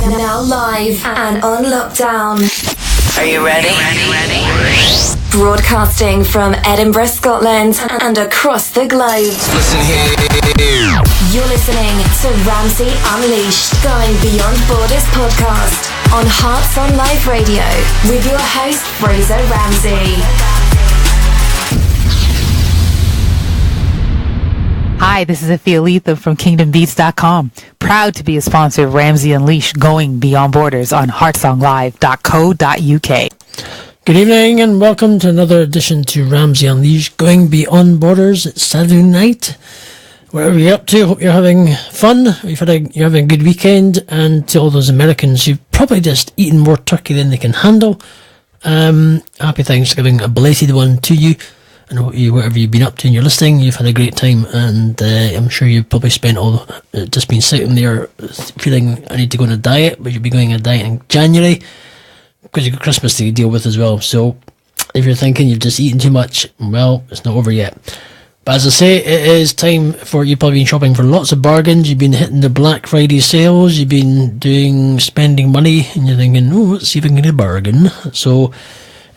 Now live and on lockdown. Are you ready? Broadcasting from Edinburgh, Scotland and across the globe. Listen here. You're listening to Ramsay Unleashed, Going Beyond Borders podcast on Hearts on Live Radio with your host, Fraser Ramsay. Hi, this is Afia Letha from KingdomBeats.com. Proud to be a sponsor of Ramsay Unleashed, Going Beyond Borders on heartsonglive.co.uk. Good evening and welcome to another edition to Ramsay Unleashed, Going Beyond Borders. It's Saturday night. Whatever you're up to, hope you're having fun. You're having a good weekend. And to all those Americans who've probably just eaten more turkey than they can handle, happy Thanksgiving, a belated one to you. And whatever you've been up to and you're listening, you've had a great time, and I'm sure you've probably spent just been sitting there feeling I need to go on a diet, but you'll be going on a diet in January because you've got Christmas to deal with as well. So if you're thinking you've just eaten too much, well, it's not over yet. But as I say, it is time for, you've probably been shopping for lots of bargains, you've been hitting the Black Friday sales, you've been spending money, and you're thinking, oh, let's see if I can get a bargain. So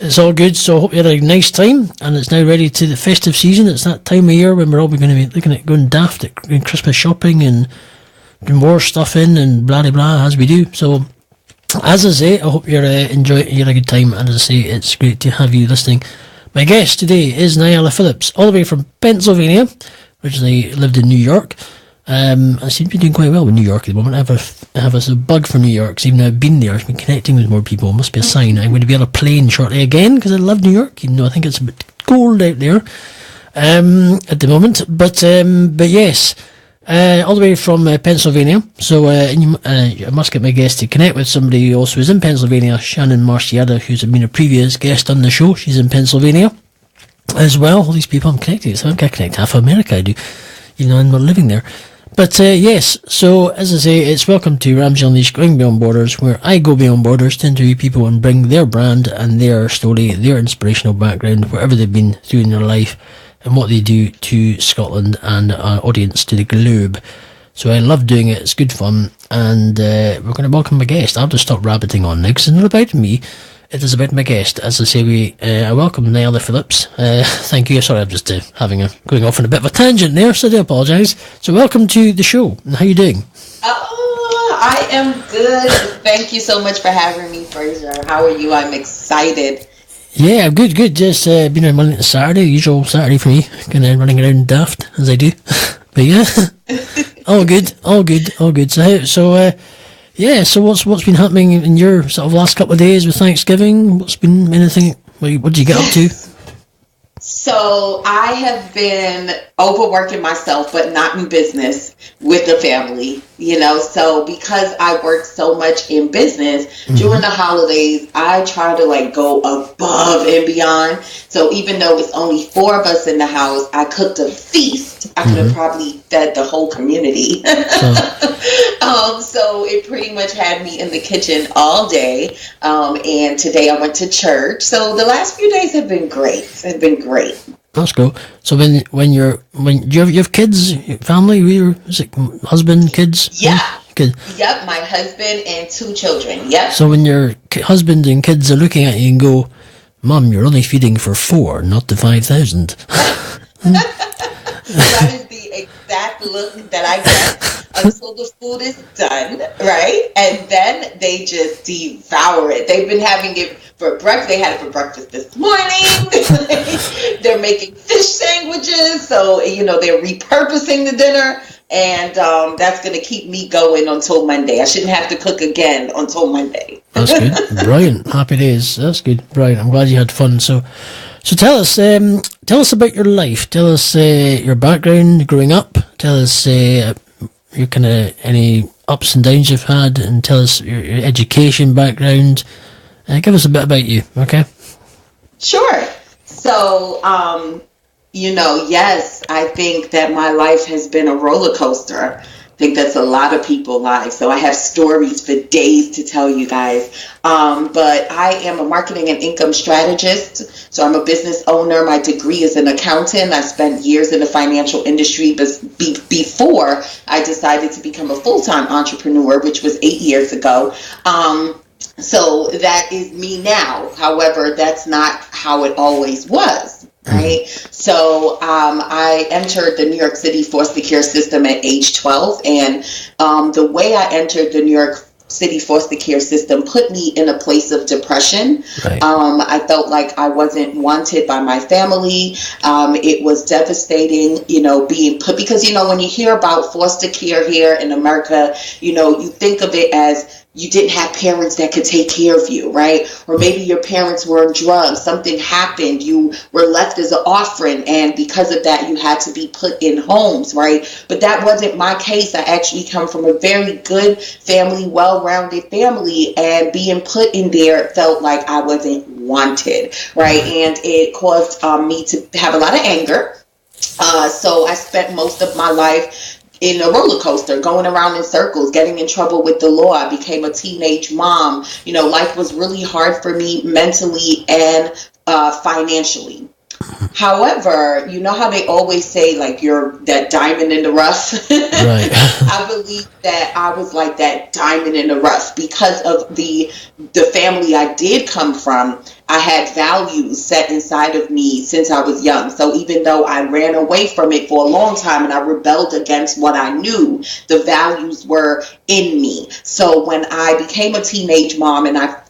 it's all good, so I hope you had a nice time, and it's now ready to the festive season. It's that time of year when we're all going to be looking at going daft at Christmas shopping and doing more stuff in and blah blah blah as we do. So as I say, I hope you're enjoying, you're a good time, and as I say, it's great to have you listening. My guest today is Nyala Phillips, all the way from Pennsylvania. Originally lived in New York. I seem to be doing quite well with New York at the moment. I have a bug for New York, because even though I've been there, I've been connecting with more people. It must be a sign. I'm going to be on a plane shortly again, because I love New York, even though I think it's a bit cold out there at the moment. But yes, all the way from Pennsylvania. So I must get my guest to connect with somebody who also is in Pennsylvania, Shannon Marciada, who's been a previous guest on the show. She's in Pennsylvania as well. All these people I'm connected to. So I think I connect half of America, I do. I'm not living there. But yes, so as I say, it's welcome to Ramsay Unleashed, Going Beyond Borders, where I go beyond borders to interview people and bring their brand and their story, their inspirational background, whatever they've been through in their life, and what they do to Scotland and our audience to the globe. So I love doing it, it's good fun, and we're going to welcome my guest. I'll just stop rabbiting on now, because it's not about me, it is about my guest. As I say, I welcome Nyala Phillips. Thank you. Sorry, I'm just going off on a bit of a tangent there, so I do apologise. So welcome to the show. How are you doing? Oh, I am good. Thank you so much for having me, Fraser. How are you? I'm excited. Yeah, I'm good. Just been on Monday to Saturday, usual Saturday for me. Kind of running around daft, as I do. But yeah, all good. So what's been happening in your sort of last couple of days with Thanksgiving? What's been anything? What did you get up to? So I have been overworking myself, but not in business, with the family, so because I work so much in business during the holidays, I try to go above and beyond. So even though it's only 4 of us in the house, I cooked a feast. I could have probably fed the whole community. So it pretty much had me in the kitchen all day. And today I went to church. So the last few days have been great. That's cool. So when you have kids, family, is it husband, kids? Yeah. Kids. Yep, my husband and 2 children. Yep. So when your husband and kids are looking at you and go, Mum, you're only feeding for 4, not the 5,000. That is the exact look that I get until the food is done, right? And then they just devour it. They've been having it for breakfast. They had it for breakfast this morning. They're making fish sandwiches, so they're repurposing the dinner, and that's going to keep me going until Monday. I shouldn't have to cook again until Monday. That's good. Brilliant. Happy days. That's good. Brilliant. I'm glad you had fun. So tell us about your life. Tell us your background growing up. Tell us your kind of any ups and downs you've had, and tell us your education background. Give us a bit about you, okay? Sure. So, yes, I think that my life has been a roller coaster. think that's a lot of people's lives. So I have stories for days to tell you guys. But I am a marketing and income strategist. So I'm a business owner. My degree is an accountant. I spent years in the financial industry before I decided to become a full-time entrepreneur, which was 8 years ago. So that is me now. However, that's not how it always was. Right. So I entered the New York City foster care system at age 12. And the way I entered the New York City foster care system put me in a place of depression. Right. I felt like I wasn't wanted by my family. It was devastating, being put, because, when you hear about foster care here in America, you think of it as you didn't have parents that could take care of you, right? Or maybe your parents were on drugs, something happened, you were left as an orphan, and because of that, you had to be put in homes, right? But that wasn't my case. I actually come from a very good family, well-rounded family, and being put in there felt like I wasn't wanted, right? And it caused me to have a lot of anger. So I spent most of my life in a roller coaster, going around in circles, getting in trouble with the law. I became a teenage mom. Life was really hard for me mentally and financially. However, you know how they always say, like, you're that diamond in the rough? Right. I believe that I was like that diamond in the rough because of the family I did come from. I had values set inside of me since I was young. So even though I ran away from it for a long time and I rebelled against what I knew, the values were in me. So when I became a teenage mom and I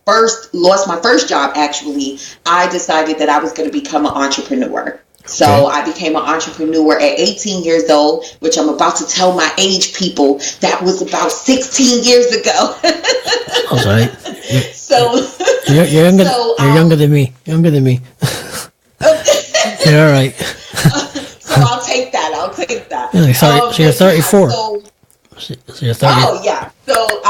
lost my first job, actually, I decided that I was going to become an entrepreneur. So I became an entrepreneur at 18 years old, which I'm about to tell my age, people. That was about 16 years ago. That's right. You're younger than me. Younger than me. You're all right. So I'll take that. Yeah, so you're 34. So you're 30. Oh, yeah. So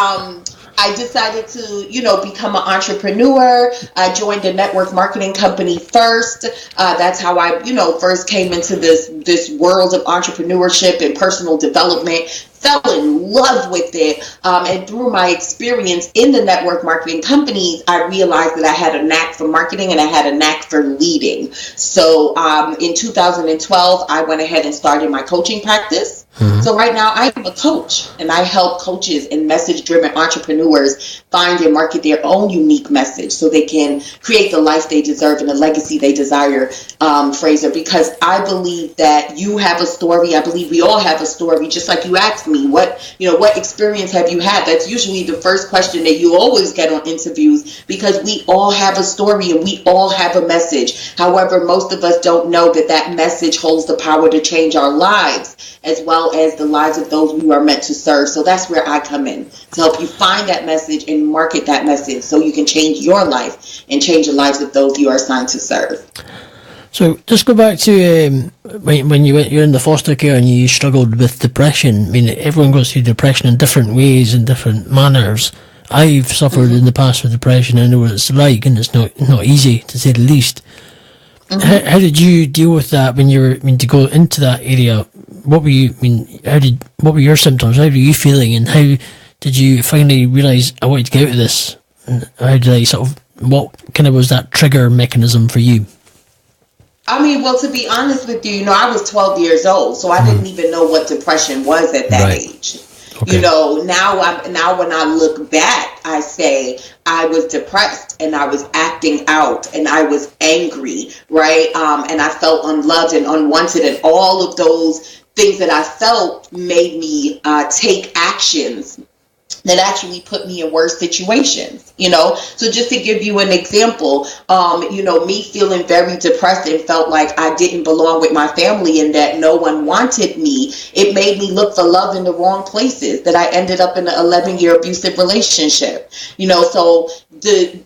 I decided to, become an entrepreneur. I joined a network marketing company first. That's how I, first came into this world of entrepreneurship and personal development. Fell in love with it. And through my experience in the network marketing companies, I realized that I had a knack for marketing and I had a knack for leading. So in 2012, I went ahead and started my coaching practice. Mm-hmm. So right now I am a coach and I help coaches and message-driven entrepreneurs find and market their own unique message so they can create the life they deserve and the legacy they desire, Fraser, because I believe that you have a story. I believe we all have a story. Just like you asked me, what experience have you had? That's usually the first question that you always get on interviews, because we all have a story and we all have a message. However, most of us don't know that message holds the power to change our lives as well as the lives of those we are meant to serve. So that's where I come in, to help you find that message and market that message so you can change your life and change the lives of those you are assigned to serve. So just go back to when you're in the foster care and you struggled with depression. I mean, everyone goes through depression in different ways, in different manners. I've suffered in the past with depression. I know what it's like, and it's not easy, to say the least. Mm-hmm. How did you deal with that when you were to go into that area? What were your symptoms? How were you feeling, and how did you finally realise I wanted to get out of this? And how did I what kind of was that trigger mechanism for you? I mean, well, to be honest with you, I was 12 years old, so I didn't even know what depression was at that age. Okay. Now when I look back, I say I was depressed and I was acting out and I was angry, right? And I felt unloved and unwanted, and all of those things that I felt made me take actions that actually put me in worse situations, So just to give you an example, me feeling very depressed and felt like I didn't belong with my family and that no one wanted me, it made me look for love in the wrong places, that I ended up in an 11-year abusive relationship, so the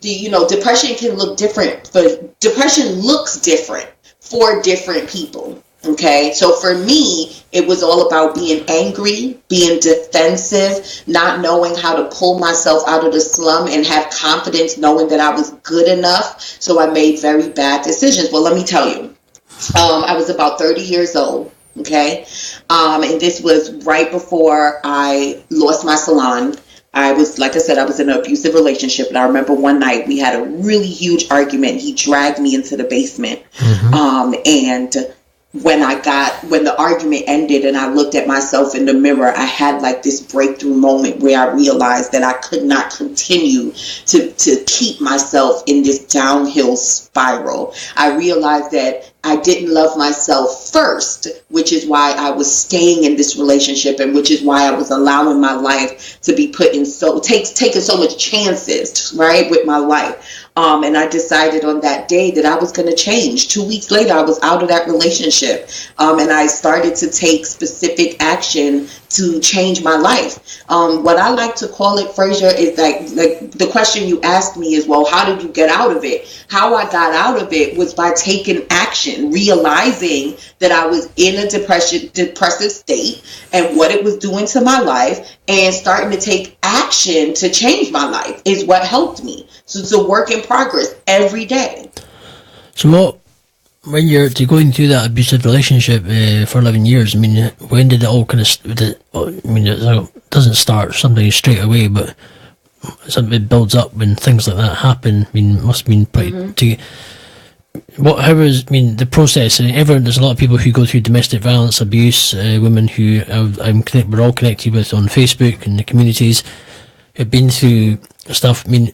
depression can look different, but depression looks different for different people. Okay, so for me, it was all about being angry, being defensive, not knowing how to pull myself out of the slum and have confidence knowing that I was good enough. So I made very bad decisions. Well, let me tell you, I was about 30 years old. Okay. And this was right before I lost my salon. I was, like I said, I was in an abusive relationship. And I remember one night we had a really huge argument. He dragged me into the basement. And when the argument ended and I looked at myself in the mirror, I had like this breakthrough moment where I realized that I could not continue to keep myself in this downhill spiral. I realized that I didn't love myself first, which is why I was staying in this relationship, and which is why I was allowing my life to be put in taking so much chances, right, with my life. And I decided on that day that I was going to change. 2 weeks later, I was out of that relationship. And I started to take specific action to change my life. What I like to call it, Fraser, is like the question you asked me is, well, how did you get out of it? How I got out of it was by taking action, realizing that I was in a depressive state and what it was doing to my life, and starting to take action to change my life is what helped me. So it's a work in progress every day. So when you're going through that abusive relationship for 11 years, I mean, when did it all kind of, it doesn't start something straight away, but something builds up when things like that happen. I mean, it must have been pretty, how was, the process? There's a lot of people who go through domestic violence, abuse, women who we're all connected with on Facebook and the communities who've been through stuff. I mean,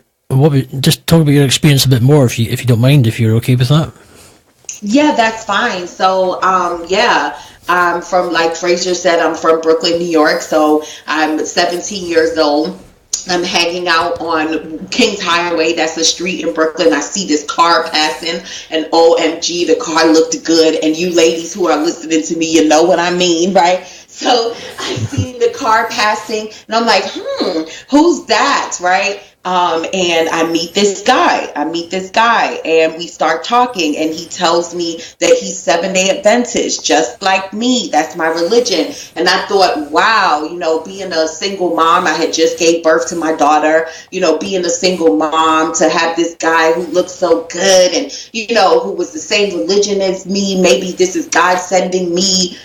just talk about your experience a bit more, if you don't mind, if you're okay with that. Yeah, that's fine. So, I'm from, like Fraser said, I'm from Brooklyn, New York. So I'm 17 years old. I'm hanging out on Kings Highway. That's a street in Brooklyn. I see this car passing, and OMG, the car looked good. And you ladies who are listening to me, you know what I mean, right? So I see the car passing, and I'm like, who's that, right? And I meet this guy, and we start talking, and he tells me that he's 7-day Adventist, just like me. That's my religion. And I thought, wow, being a single mom, I had just gave birth to my daughter, being a single mom, to have this guy who looked so good and, who was the same religion as me. Maybe this is God sending me,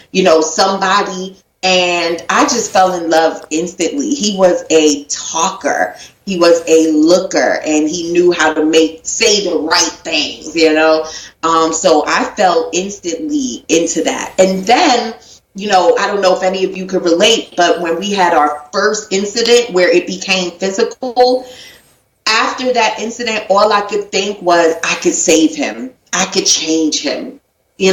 somebody. And I just fell in love instantly. He was a talker. He was a looker, and he knew how to say the right things, So I fell instantly into that. And then, I don't know if any of you could relate, but when we had our first incident where it became physical, after that incident, all I could think was I could save him. I could change him. He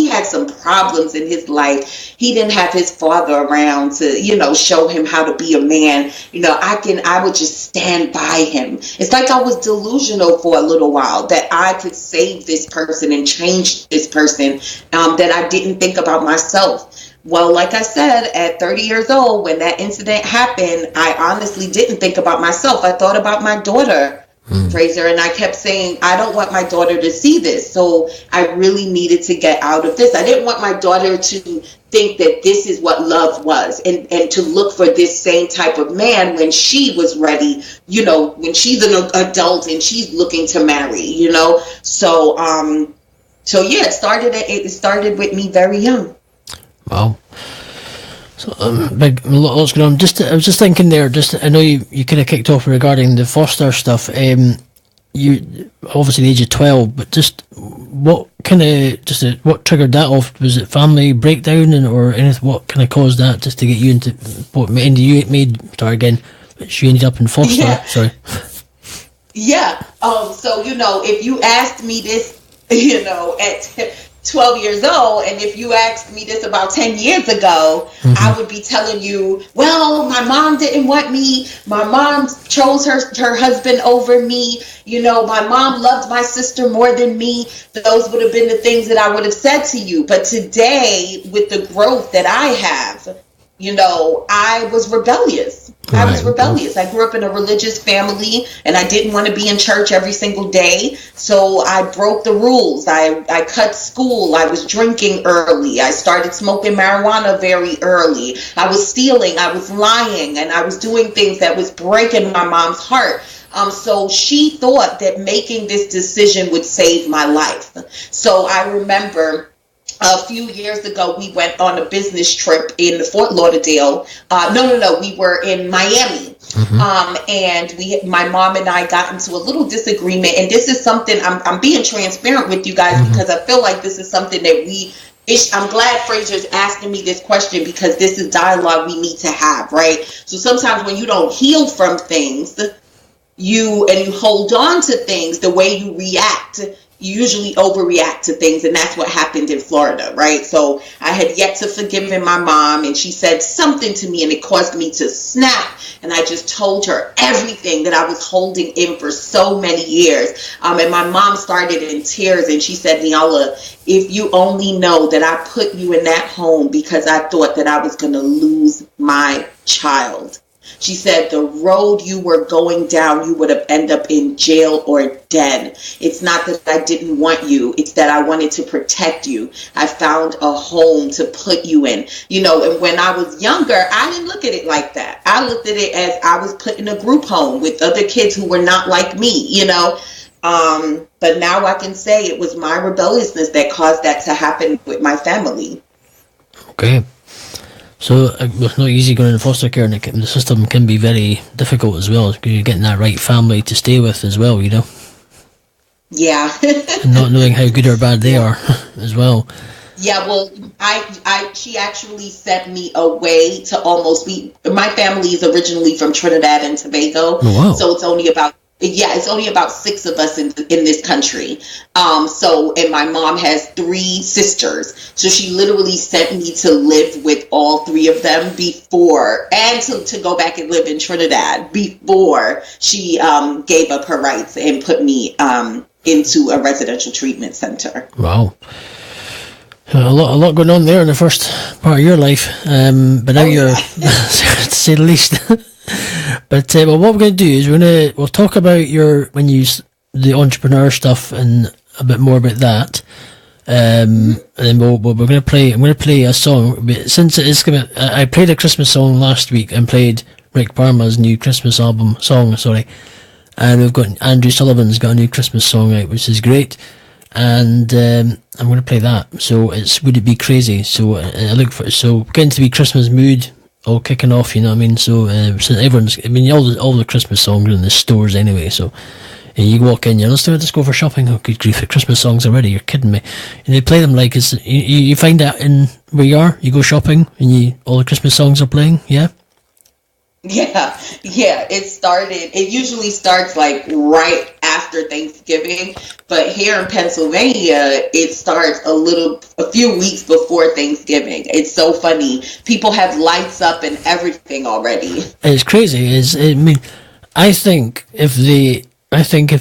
had some problems in his life. He didn't have his father around to, show him how to be a man. I would just stand by him. It's like I was delusional for a little while that I could save this person and change this person, that I didn't think about myself. Well, like I said, at 30 years old, when that incident happened, I honestly didn't think about myself. I thought about my daughter, Fraser, and I kept saying, I don't want my daughter to see this. So I really needed to get out of this. I didn't want my daughter to think that this is what love was, and to look for this same type of man when she was ready, when she's an adult and she's looking to marry, So yeah, it started with me very young. Wow. So lots going on. I was just thinking there. I know you kind of kicked off regarding the foster stuff. You obviously the age of 12, but just what what triggered that off? Was it family breakdown or anything? What kind of caused that just to get you into what ended you made? Sorry again, but you ended up in foster. Yeah. Sorry. Yeah. So if you asked me this, at 12 years old, and if you asked me this about 10 years ago, I would be telling you, well, my mom didn't want me. My mom chose her husband over me. My mom loved my sister more than me. Those would have been the things that I would have said to you. But today, with the growth that I have, I was rebellious. I was rebellious. I grew up in a religious family, and I didn't want to be in church every single day. So I broke the rules. I cut school. I was drinking early. I started smoking marijuana very early. I was stealing. I was lying. And I was doing things that was breaking my mom's heart. So she thought that making this decision would save my life. So I remember a few years ago, we went on a business trip in Fort Lauderdale. No, we were in Miami. And my mom and I got into a little disagreement. And this is something, I'm being transparent with you guys because I feel like this is something that I'm glad Fraser's asking me this question because this is dialogue we need to have, right? So sometimes when you don't heal from things, you hold on to things, the way you react, you usually overreact to things, and that's what happened in Florida, right? So I had yet to forgive my mom, and she said something to me, and it caused me to snap, and I just told her everything that I was holding in for so many years, and my mom started in tears, and she said, Nyala, if you only know that I put you in that home because I thought that I was going to lose my child. She said the road you were going down, you would have ended up in jail or dead. It's not that I didn't want you. It's that I wanted to protect you. I found a home to put you in. And when I was younger, I didn't look at it like that. I looked at it as I was put in a group home with other kids who were not like me, But now I can say it was my rebelliousness that caused that to happen with my family. Okay. So it's not easy going in foster care, and the system can be very difficult as well. You're getting that right family to stay with as well, Yeah. And not knowing how good or bad they are as well. Yeah, well, she actually sent me away to almost be. My family is originally from Trinidad and Tobago, wow. So it's only about 6 of us in this country. And my mom has 3 sisters. So she literally sent me to live with all 3 of them before, and to go back and live in Trinidad before she gave up her rights and put me into a residential treatment center. Wow. A lot going on there in the first part of your life. But now you're, to say the least. But what we're going to do is we'll talk about the entrepreneur stuff and a bit more about that, and then we're going to play. I'm going to play a song. Since it is I played a Christmas song last week and played Rick Parma's new Christmas song. And we've got Andrew Sullivan's got a new Christmas song out, which is great. And I'm going to play that. So it's Would It Be Crazy? So getting to be Christmas mood. All kicking off, you know what I mean? So everyone's, all the Christmas songs are in the stores anyway, so you walk in, let's go for shopping. Oh, good grief, the Christmas songs already, you're kidding me. And they play them like you find out in where you are, you go shopping, and all the Christmas songs are playing, yeah? Yeah, it usually starts like right after Thanksgiving, but here in Pennsylvania, it starts a few weeks before Thanksgiving. It's so funny. People have lights up and everything already. It's crazy. I think if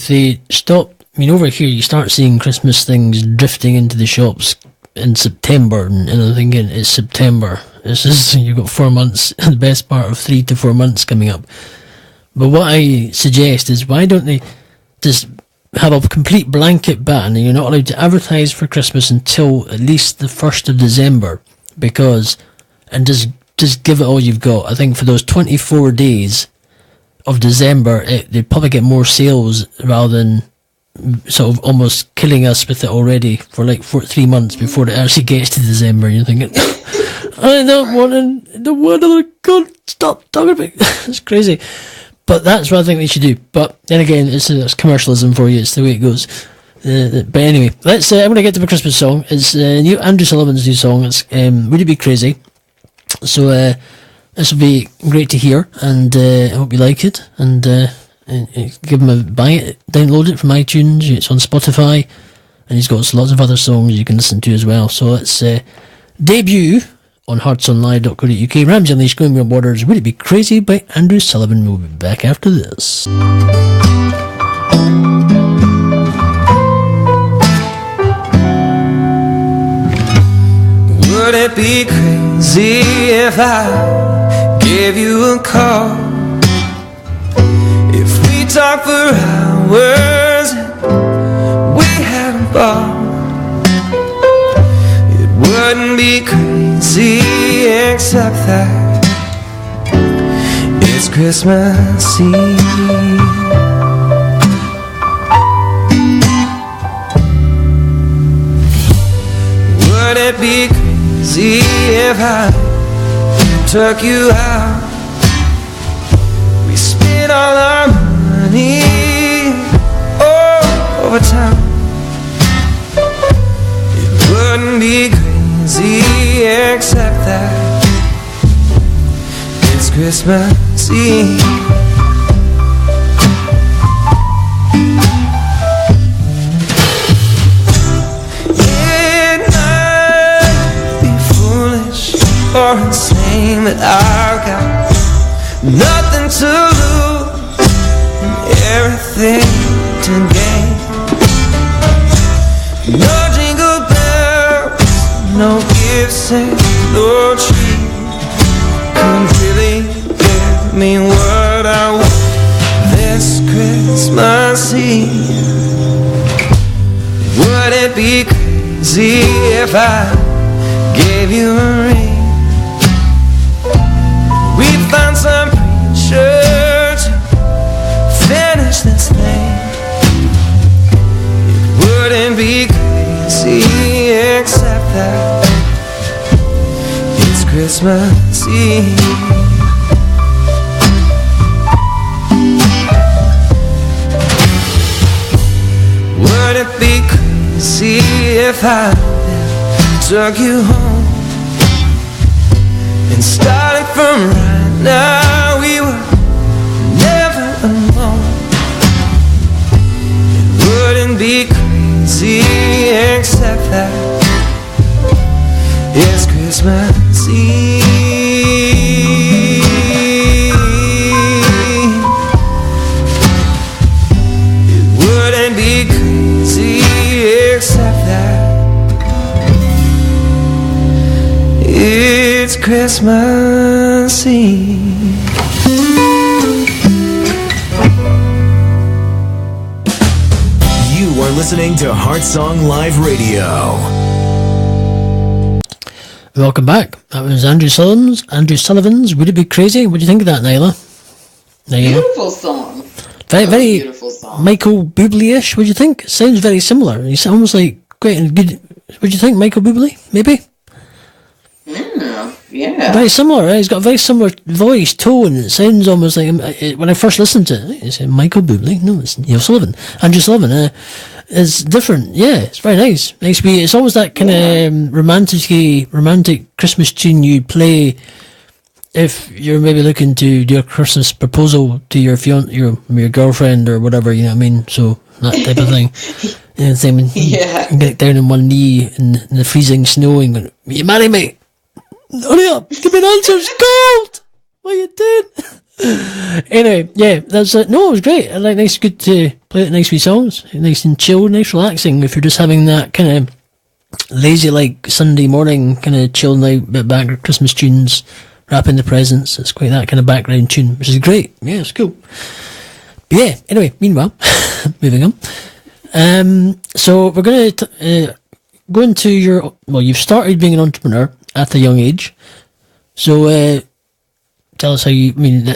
they stop, over here you start seeing Christmas things drifting into the shops in September, and I'm thinking it's September. It's just, you've got 4 months, the best part of 3 to 4 months coming up. But what I suggest is, why don't they just have a complete blanket ban, and you're not allowed to advertise for Christmas until at least the 1st of December, and just give it all you've got. I think for those 24 days of December, they'd probably get more sales rather than sort of almost killing us with it already for 3 months before it actually gets to December. You're thinking, I don't want to, God, stop talking about it. It's crazy. But that's what I think they should do. But then again, it's commercialism for you. It's the way it goes. But anyway, I'm going to get to my Christmas song. It's Andrew Sullivan's new song. It's Would It Be Crazy? So this will be great to hear, and I hope you like it. And give him buy it, download it from iTunes. It's on Spotify, and he's got lots of other songs you can listen to as well. So it's debut on heartsonlive.co.uk. Ramsay Unleashed, Going Beyond Borders. Would It Be Crazy by Andrew Sullivan. We'll be back after this. Would it be crazy if I gave you a call? If we talked for hours and we had a ball? It wouldn't be crazy except that it's Christmas Eve. Would it be crazy if I took you out? We spent all our money over town. It wouldn't be crazy except that it's Christmas Eve. It might be foolish or insane, but I've got nothing to lose and everything to gain. No jingle bells, no gifts and no tree could really give me what I want this Christmas Eve. Would it be crazy if I gave you a ring? We found some preacher to finish this thing. It wouldn't be crazy except that it's Christmas Eve. Would it be crazy if I took you home and starting from right now we were never alone? It wouldn't be crazy except that it's Christmas Eve. It wouldn't be crazy except that it's Christmas Eve. You are listening to Heartsong Live Radio. Welcome back. That was Andrew Sullivan's Would It Be Crazy? What do you think of that, Nyla? Beautiful song. Very beautiful song. Michael Bublé-ish, what do you think? It sounds very similar. He's almost like great and good. What do you think, Michael Bublé? Maybe? Yeah. Very similar, right? He's got a very similar voice, tone. It sounds almost like, when I first listened to it, it's Michael Bublé. No, it's Neil Sullivan. Andrew Sullivan. It's different. Yeah, it's very nice. It's almost that kind of romantic Christmas tune you'd play if you're maybe looking to do a Christmas proposal to your girlfriend or whatever, you know what I mean? So, that type of thing. Yeah, same. Yeah. And get down on one knee in the freezing snow and go, will you marry me? Hurry up, give me an answer, it's cold! What are you doing? Anyway, yeah, that's it. No, it was great. I like nice, good to play nice wee songs. Nice and chill, nice relaxing. If you're just having that kind of lazy, like Sunday morning, kind of chill night, bit back Christmas tunes, wrapping the presents. It's quite that kind of background tune, which is great. Yeah, it's cool. But yeah, anyway, meanwhile, moving on. So we're going to go into you've started being an entrepreneur at a young age. So tell us how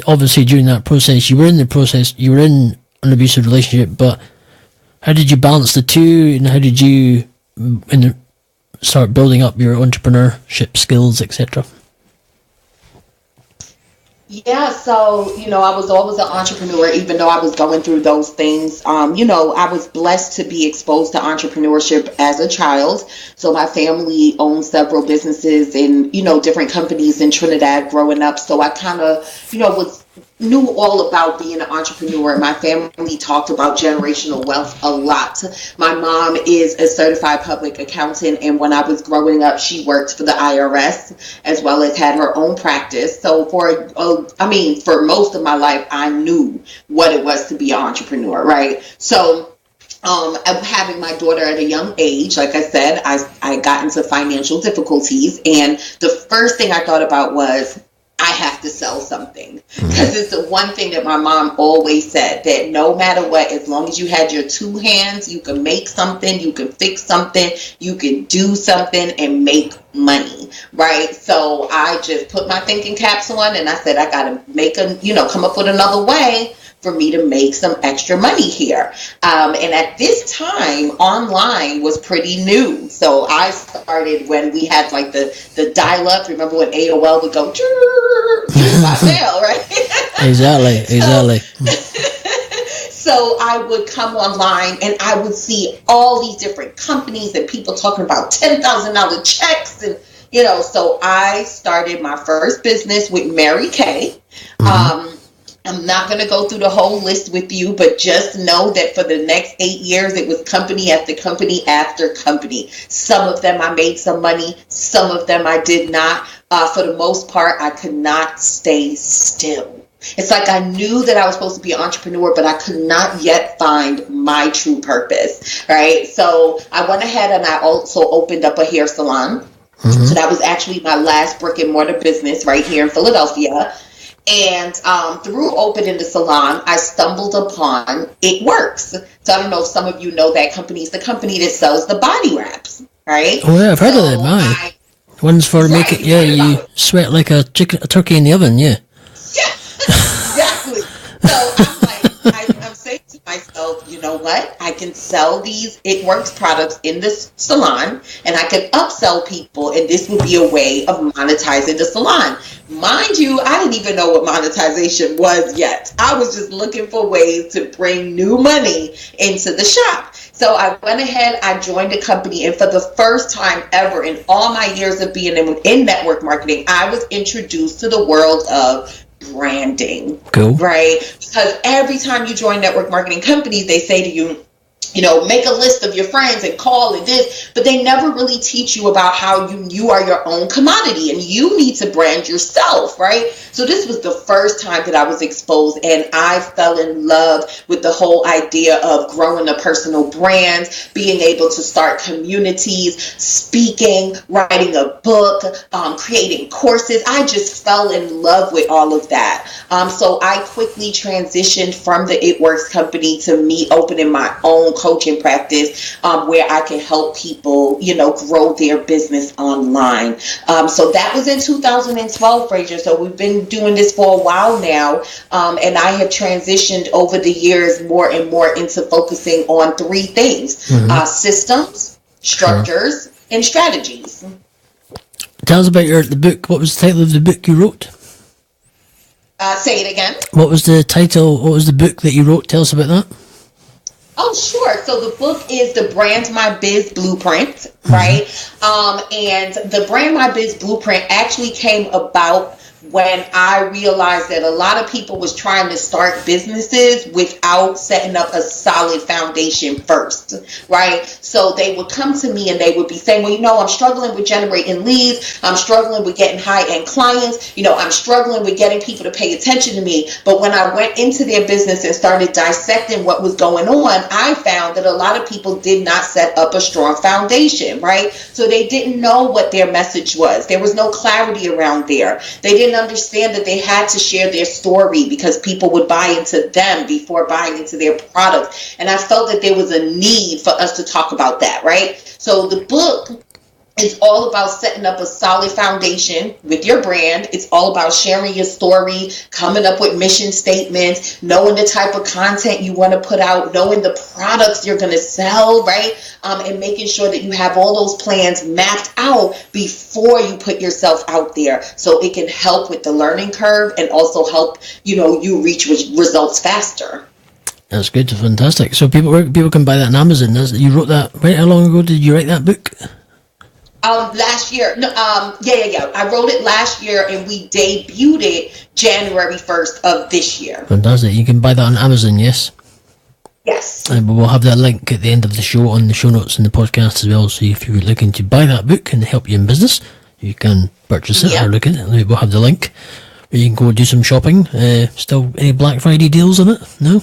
obviously during that process, you were in an abusive relationship, but how did you balance the two, and how did you start building up your entrepreneurship skills, etc.? Yeah, so, I was always an entrepreneur, even though I was going through those things. I was blessed to be exposed to entrepreneurship as a child. So my family owned several businesses and, different companies in Trinidad growing up. So I kind of, knew all about being an entrepreneur. My family talked about generational wealth a lot. My mom is a certified public accountant, and when I was growing up, she worked for the IRS as well as had her own practice. So for most of my life, I knew what it was to be an entrepreneur, right? So having my daughter at a young age, like I said, I got into financial difficulties, and the first thing I thought about was, I have to sell something, because it's the one thing that my mom always said, that no matter what, as long as you had your two hands, you can make something, you can fix something, you can do something and make money, right? So I just put my thinking caps on, and I said, I got to come up with another way for me to make some extra money here. And at this time, online was pretty new. So I started when we had like the dial-up. Remember when AOL would go, by mail, right? Exactly. So I would come online and I would see all these different companies and people talking about $10,000 checks. And, so I started my first business with Mary Kay. I'm not going to go through the whole list with you, but just know that for the next 8 years, it was company after company after company. Some of them I made some money. Some of them I did not. For the most part, I could not stay still. It's like I knew that I was supposed to be an entrepreneur, but I could not yet find my true purpose, right? So I went ahead and I also opened up a hair salon. So that was actually my last brick and mortar business right here in Philadelphia. And through opening the salon, I stumbled upon It Works. So I don't know if some of you know that company. It's the company that sells the body wraps, right? Oh yeah, I've heard of them. Aye. One's for making, you sweat like a turkey in the oven, yeah. Yeah, exactly. So I'm like, I'm saying to myself, you know what? I can sell these It Works products in this salon, and I can upsell people, and this would be a way of monetizing the salon. Mind you, I didn't even know what monetization was yet. I was just looking for ways to bring new money into the shop. So I went ahead, I joined a company, and for the first time ever in all my years of being in network marketing, I was introduced to the world of branding. Cool. Right? Because every time you join network marketing companies, they say to you, make a list of your friends and call and this, but they never really teach you about how you are your own commodity and you need to brand yourself, right? So this was the first time that I was exposed, and I fell in love with the whole idea of growing a personal brand, being able to start communities, speaking, writing a book, creating courses. I just fell in love with all of that. So I quickly transitioned from the It Works company to me opening my own coaching practice where I can help people, grow their business online. So that was in 2012, Frazier. So we've been doing this for a while now. And I have transitioned over the years more and more into focusing on three things: systems, structures, and strategies. Tell us about the book. What was the title of the book you wrote? Say it again. What was the title? What was the book that you wrote? Tell us about that. Oh, sure. So the book is the Brand My Biz Blueprint, right? And the Brand My Biz Blueprint actually came about when I realized that a lot of people was trying to start businesses without setting up a solid foundation first, right? So they would come to me and they would be saying, well, I'm struggling with generating leads. I'm struggling with getting high-end clients. I'm struggling with getting people to pay attention to me. But when I went into their business and started dissecting what was going on, I found that a lot of people did not set up a strong foundation, right? So they didn't know what their message was. There was no clarity around there. They didn't understand that they had to share their story because people would buy into them before buying into their product. And I felt that there was a need for us to talk about that, right? So the book is all about setting up a solid foundation with your brand. It's all about sharing your story, coming up with mission statements, knowing the type of content you want to put out, knowing the products you're going to sell, right? And making sure that you have all those plans mapped out before you put yourself out there, so it can help with the learning curve and also help, you reach results faster. That's good. Fantastic. So people can buy that on Amazon. You wrote that, right? How long ago did you write that book? Last year. No, yeah. I wrote it last year and we debuted it January 1st of this year. Fantastic. You can buy that on Amazon, yes? Yes. And we'll have that link at the end of the show on the show notes and the podcast as well. So if you're looking to buy that book and help you in business, you can purchase it or look at it. We'll have the link where you can go do some shopping. Still any Black Friday deals on it? No?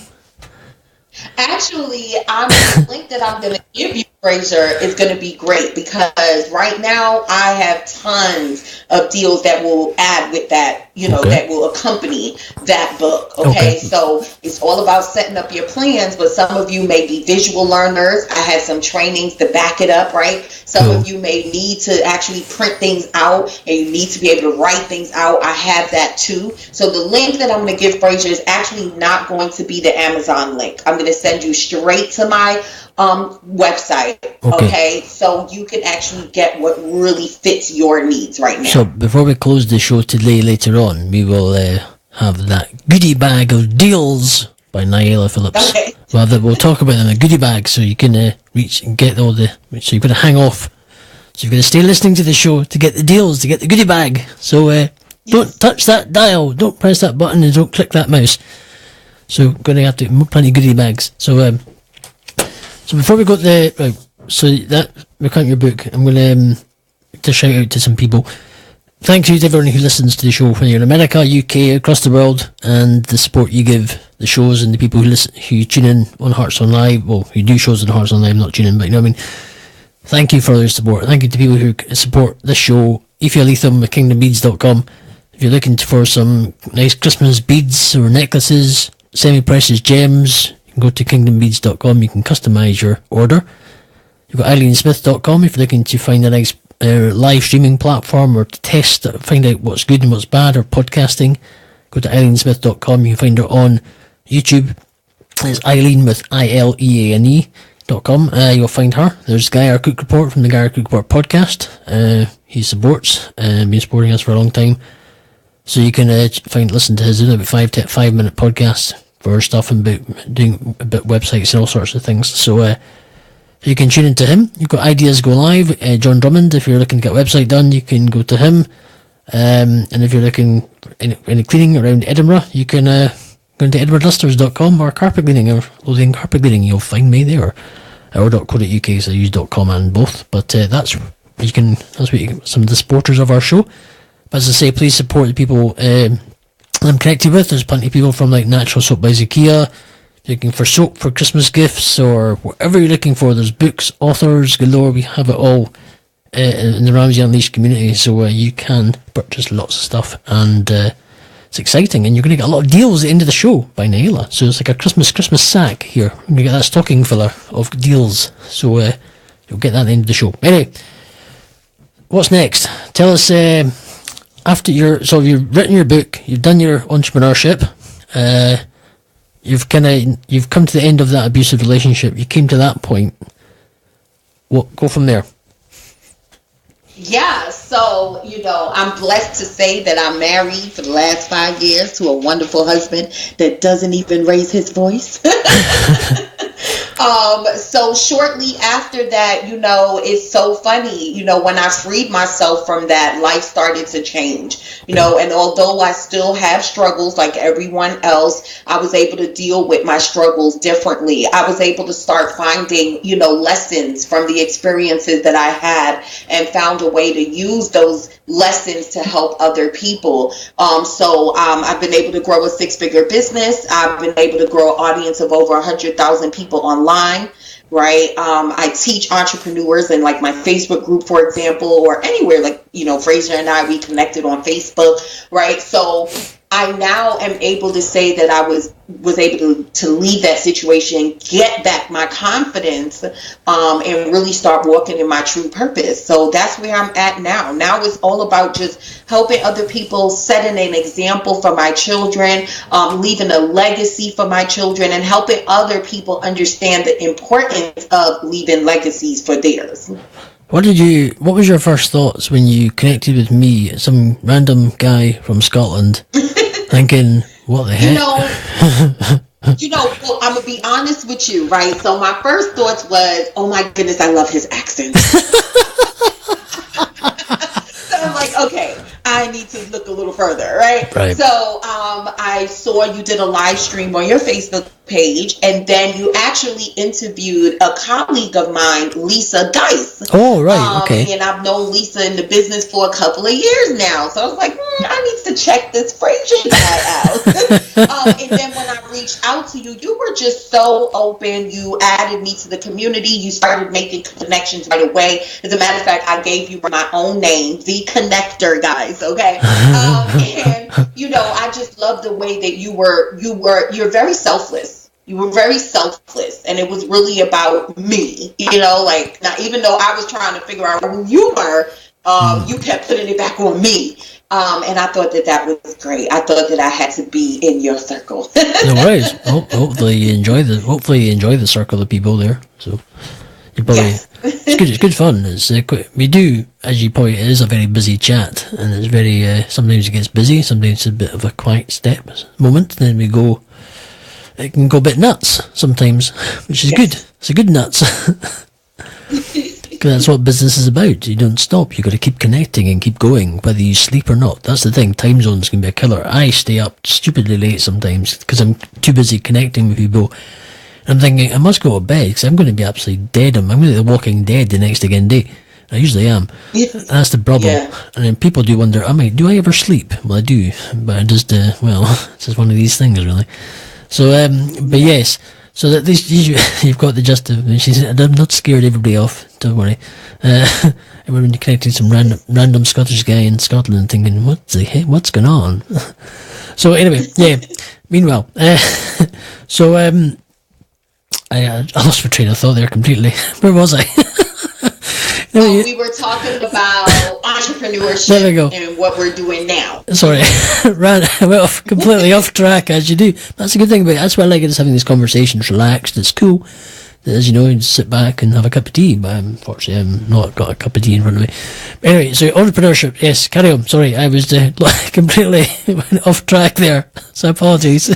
Actually, the link that I'm going to give you, Fraser, is going to be great because right now I have tons of deals that will add with that, that will accompany that book. Okay. So it's all about setting up your plans, but some of you may be visual learners. I had some trainings to back it up, right? Some of you may need to actually print things out and you need to be able to write things out. I have that too. So the link that I'm going to give Fraser is actually not going to be the Amazon link. I'm going to send you straight to my website. Okay, so you can actually get what really fits your needs right now. So before we close the show today, later on, we will have that goodie bag of deals by Nyala Phillips. Okay. We'll talk about them, a goodie bag, so you can reach and get all the. So you've got to hang off. So you've got to stay listening to the show to get the deals, to get the goodie bag. So don't touch that dial, don't press that button, and don't click that mouse. So going to have to plenty of goodie bags. So before we go to the so that we count your book, I'm going to shout out to some people. Thank you to everyone who listens to the show, when you're in America, UK, across the world, and the support you give the shows and the people who tune in on Hearts on Live. Well, who do shows on Hearts on Live, not tune in, but you know what I mean. Thank you for your support. Thank you to people who support this show. If you're Lethem at KingdomBeads.com, if you're looking for some nice Christmas beads or necklaces, semi-precious gems, you can go to KingdomBeads.com. You can customise your order. You've got EileenSmith.com if you're looking to find a nice live streaming platform or to find out what's good and what's bad, or podcasting. Go to EileenSmith.com. You can find her on YouTube. It's Eileen with ILEANE.com. You'll find her. There's Guy Our Cook Report from the Guy Our Cook Report podcast. He supports, been supporting us for a long time. So you can listen to his about 5-minute podcast for stuff and doing a bit websites and all sorts of things. So you can tune into him. You've got Ideas Go Live. John Drummond, if you're looking to get a website done, you can go to him. And if you're looking for any cleaning around Edinburgh, you can go to edwardlusters.com or carpet cleaning or clothing carpet cleaning. You'll find me there. Or .co.uk, so I use .com and both. But that's what some of the supporters of our show. But as I say, please support the people I'm connected with. There's plenty of people from like Natural Soap by Zakia. Looking for soap for Christmas gifts or whatever you're looking for. There's books, authors galore. We have it all in the Ramsay Unleashed community, so you can purchase lots of stuff, and it's exciting. And you're going to get a lot of deals at the end of the show by Nyala. So it's like a Christmas sack here. We're going to get that stocking filler of deals. So you'll get that at the end of the show. Anyway, what's next? Tell us. So you've written your book, you've done your entrepreneurship. You've come to the end of that abusive relationship. You came to that point. What? Go from there. Yeah, so, I'm blessed to say that I'm married for the last 5 years to a wonderful husband that doesn't even raise his voice. So shortly after that, it's so funny, when I freed myself from that, life started to change, and although I still have struggles like everyone else, I was able to deal with my struggles differently. I was able to start finding, lessons from the experiences that I had and found a way to use those lessons to help other people. So I've been able to grow a 6-figure business. I've been able to grow an audience of over 100,000 people online. Right. I teach entrepreneurs in like my Facebook group, for example, or anywhere like, Fraser and I, we connected on Facebook. Right. So I now am able to say that I was able to leave that situation, get back my confidence, and really start walking in my true purpose. So that's where I'm at now. Now it's all about just helping other people, setting an example for my children, leaving a legacy for my children, and helping other people understand the importance of leaving legacies for theirs. What was your first thoughts when you connected with me, some random guy from Scotland, thinking, what the heck? Well, I'm going to be honest with you, right? So my first thoughts was, oh my goodness, I love his accent. So I'm like, okay, I need to look a little further, right? So I saw you did a live stream on your Facebook page, and then you actually interviewed a colleague of mine, Lisa Dice. Oh, right, okay. And I've known Lisa in the business for a couple of years now. So I was like, I need to to check this Frazier guy out. And then when I reached out to you, you were just so open. You added me to the community. You started making connections right away. As a matter of fact, I gave you my own name, The Connector, guys. Okay. And I just love the way that you're very selfless. You were very selfless, and it was really about me. Like, now, even though I was trying to figure out who you were, you kept putting it back on me. And I thought that was great. I thought that I had to be in your circle. No worries. Hopefully you enjoy the circle of people there. So you probably it's good fun. It's we do, as you point, it is a very busy chat, and it's very sometimes it gets busy, sometimes it's a bit of a quiet step moment. Then it can go a bit nuts sometimes, which is good. It's a good nuts. Because that's what business is about. You don't stop. You got to keep connecting and keep going, whether you sleep or not. That's the thing. Time zones can be a killer. I stay up stupidly late sometimes because I'm too busy connecting with people. I'm thinking I must go to bed because I'm going to be absolutely dead. I'm going to be the Walking Dead the next again day. I usually am. That's the problem. Yeah. And then people do wonder, do I ever sleep? Well, I do, but I just it's just one of these things, really. So, but yes. So that you've got the gist of it. She said, I'm not scared everybody off, don't worry. I remember connecting some random Scottish guy in Scotland thinking, what's going on? So anyway, yeah. Meanwhile, so I lost my train of thought there completely. Where was I? We were talking about entrepreneurship and what we're doing now. Sorry, well, completely off track, as you do. That's a good thing about it. That's why I like it, is having these conversations relaxed. It's cool. As you know, you just sit back and have a cup of tea. But unfortunately, I'm not got a cup of tea in front of me. Anyway, so entrepreneurship. Yes, carry on. Sorry, I was completely went off track there. So apologies.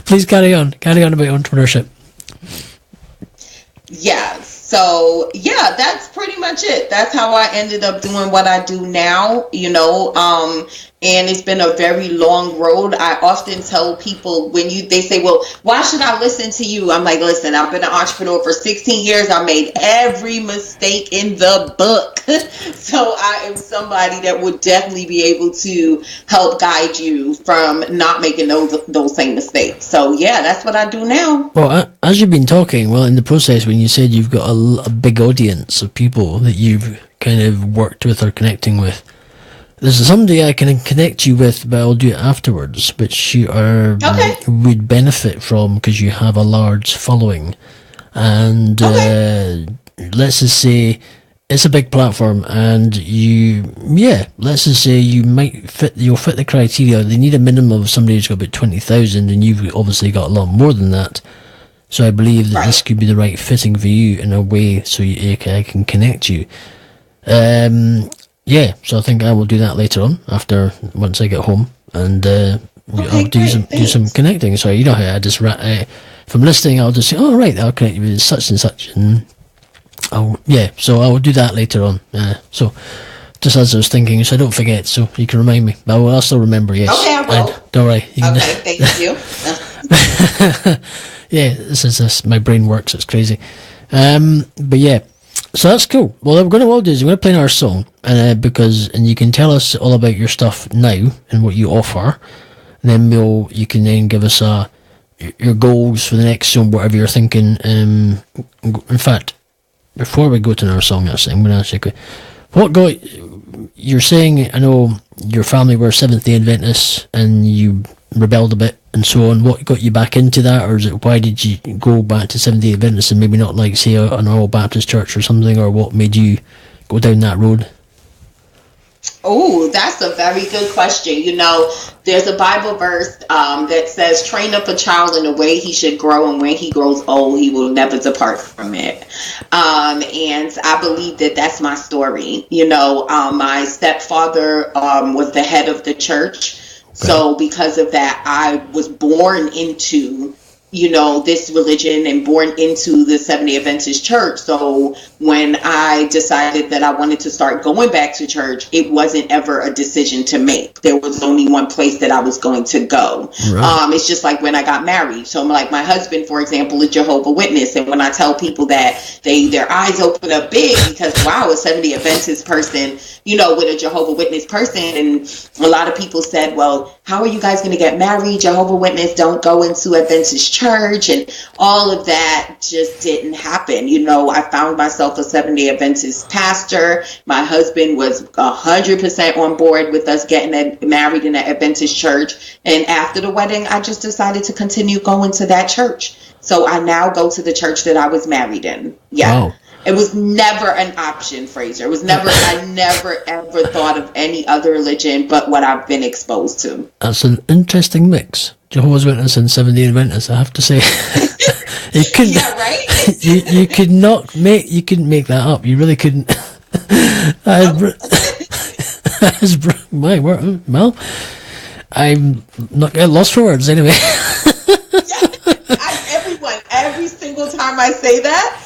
Please carry on. Carry on about entrepreneurship. Yeah. So, that's pretty much it. That's how I ended up doing what I do now, and it's been a very long road. I often tell people they say, well, why should I listen to you? I'm like, listen, I've been an entrepreneur for 16 years. I made every mistake in the book. So I am somebody that would definitely be able to help guide you from not making those same mistakes. So, that's what I do now. Well, as you've been talking, in the process, when you said you've got a big audience of people that you've kind of worked with or connecting with, there's somebody I can connect you with, but I'll do it afterwards, which you would benefit from because you have a large following. And let's just say it's a big platform, and let's just say you'll fit the criteria. They need a minimum of somebody who's got about 20,000, and you've obviously got a lot more than that. So I believe that this could be the right fitting for you in a way, so I can connect you. So I think I will do that later on, once I get home, and I'll do some connecting. So you know how I just if I'm listening, I'll just say, oh right, I'll connect you with such and such, and so I will do that later on. So just as I was thinking, so I don't forget, so you can remind me. But I'll still remember. Yes. Okay, I will. Don't worry. Okay, thank you. Yeah, this is my brain works. It's crazy. But yeah. So that's cool. Well, we're going to play our song, and you can tell us all about your stuff now and what you offer, and then you can then give us your goals for the next song, whatever you're thinking. In fact, before we go to our song, I'm going to ask you, you're saying, I know your family were Seventh-day Adventists, and you rebelled a bit and so on. What got you back into that, or is it, why did you go back to Seventh-day Adventists and maybe not like, say, an all Baptist church or something, or what made you go down that road? Oh, that's a very good question. There's a Bible verse that says, train up a child in the way he should grow, and when he grows old, he will never depart from it. And I believe that that's my story. My stepfather was the head of the church. So because of that, I was born into, this religion and born into the Seventh-day Adventist church. So when I decided that I wanted to start going back to church, it wasn't ever a decision to make. There was only one place that I was going to go. Right. It's just like when I got married. So like my husband, for example, is Jehovah's Witness. And when I tell people that, their eyes open up big because, wow, a Seventh-day Adventist person, with a Jehovah's Witness person. And a lot of people said, well, how are you guys going to get married? Jehovah's Witness don't go into Adventist church, and all of that just didn't happen. I found myself a Seventh-day Adventist pastor. My husband was 100% on board with us getting married in an Adventist church. And after the wedding, I just decided to continue going to that church. So I now go to the church that I was married in. Yeah. Wow. It was never an option, Fraser. I never ever thought of any other religion but what I've been exposed to. That's an interesting mix. Jehovah's Witness and Seventh-day Adventist, I have to say. You couldn't, yeah, right? you couldn't make that up. You really couldn't. My word. Well, I'm not at lost for words anyway. Every single time I say that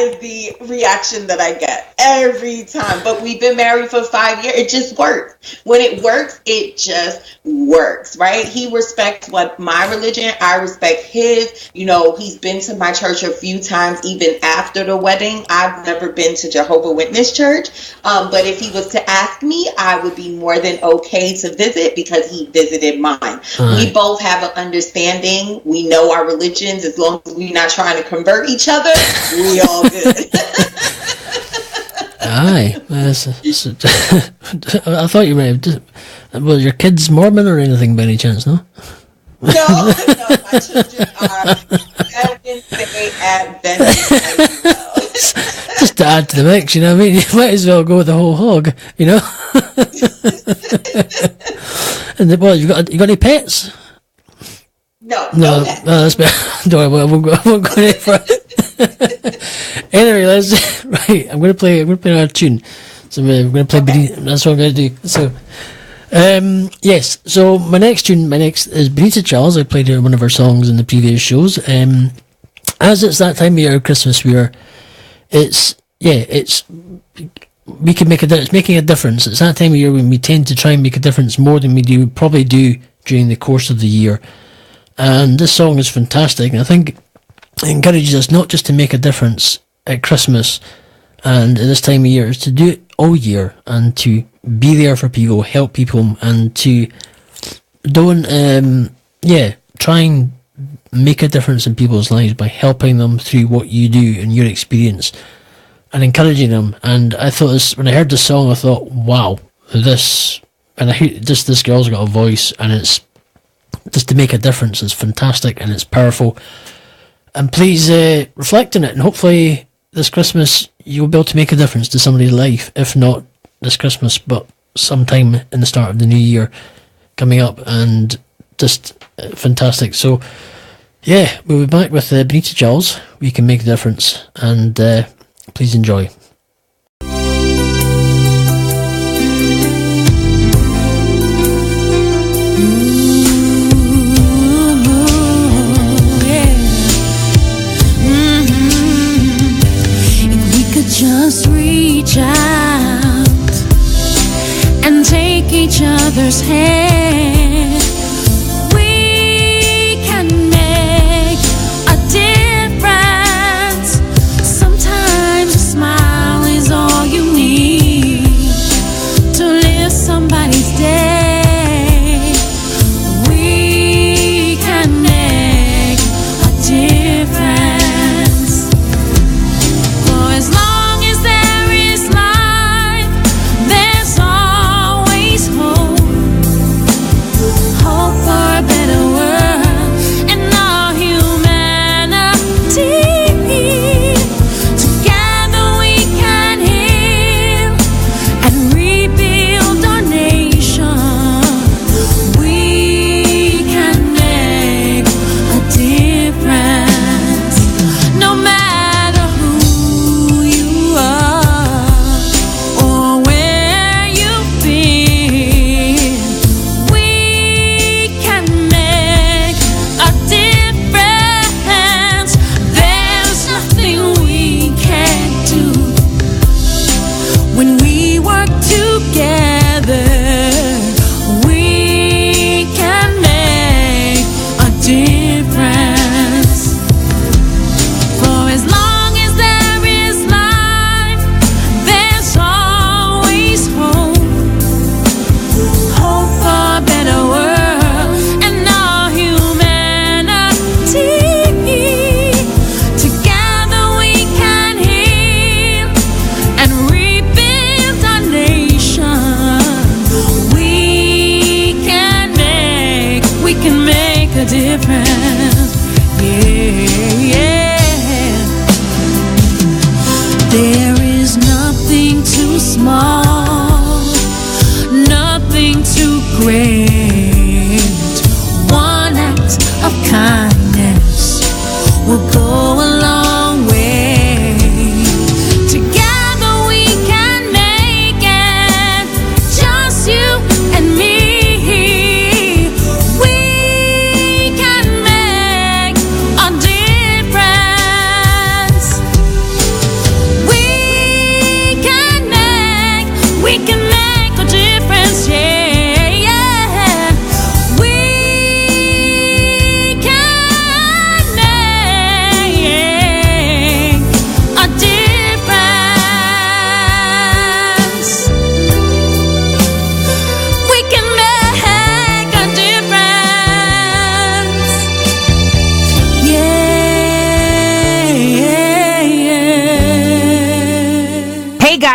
is the reaction that I get every time. But we've been married for 5 years. It just works. When it works, it just works, right? He respects my religion. I respect his. He's been to my church a few times, even after the wedding. I've never been to Jehovah's Witness church. But if he was to ask me, I would be more than okay to visit because he visited mine. Right. We both have an understanding. We know our religions. As long as we're not trying to convert each other, we all good. Aye. I thought you might have... Well, your kid's Mormon or anything by any chance, no? No, my children are Seventh-day Adventist as well. Just to add to the mix, you know what I mean? You might as well go with the whole hog, And you got any pets? No, that's better. Don't worry, I won't go any further. Anyway, right. I'm gonna play another tune. So we're gonna play. Okay. That's what I'm gonna do. So, yes. So my next is Benita Charles. I played her one of her songs in the previous shows. As it's that time of year, Christmas, it's we can make it's making a difference. It's that time of year when we tend to try and make a difference more than we probably do during the course of the year. And this song is fantastic, and I think it encourages us not just to make a difference at Christmas and at this time of year, is to do it all year and to be there for people, help people, and to try and make a difference in people's lives by helping them through what you do and your experience and encouraging them. And I thought when I heard this song, I thought, wow, this girl's got a voice, and it's just to make a difference. It's fantastic and it's powerful. And please reflect on it, and hopefully this Christmas you'll be able to make a difference to somebody's life, if not this Christmas, but sometime in the start of the new year coming up. And just fantastic. So yeah, we'll be back with Benita Charles, We Can Make a Difference, and please enjoy. Just reach out and take each other's hand. We can make a difference. Sometimes a smile is all you need to lift somebody's day. We can make a difference. For as long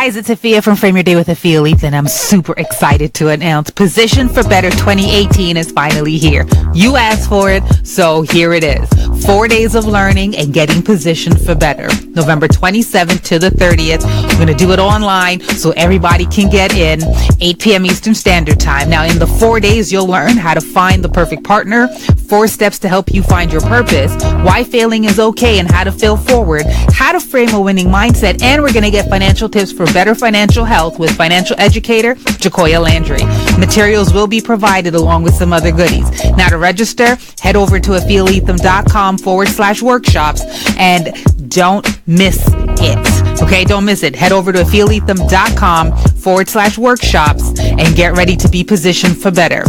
guys, it's Afia from Frame Your Day with Afia Leith, and I'm super excited to announce Position for Better 2018 is finally here. You asked for it, so here it is. 4 days of learning and getting positioned for better. November 27th to the 30th. We're going to do it online so everybody can get in, 8 p.m. Eastern Standard Time. Now, in the 4 days, you'll learn how to find the perfect partner, 4 steps to help you find your purpose, why failing is okay and how to fail forward, how to frame a winning mindset, and we're going to get financial tips for better financial health with financial educator Jacoya Landry. Materials will be provided along with some other goodies. Now, to register, head over to afialetham.com/workshops and don't miss it. Okay, don't miss it. Head over to afialetham.com/workshops and get ready to be positioned for better.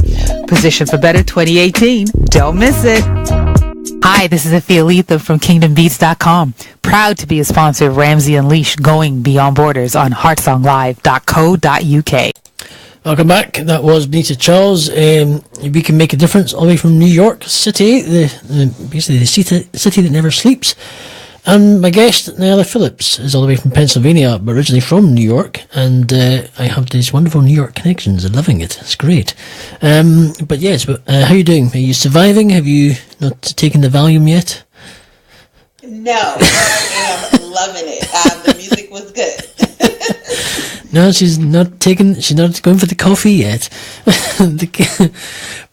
Position for Better 2018. Don't miss it. Hi, this is Afia Leith from KingdomBeats.com. Proud to be a sponsor of Ramsay Unleashed, going beyond borders on heartsonglive.co.uk. Welcome back. That was Benita Charles. We can make a difference all the way from New York City, basically the city that never sleeps. And my guest, Nyala Phillips, is all the way from Pennsylvania, but originally from New York. And I have these wonderful New York connections. I'm loving it. It's great. But yes, how are you doing? Are you surviving? Have you not taken the Valium yet? No, I am loving it. The music was good. No, she's not going for the coffee yet.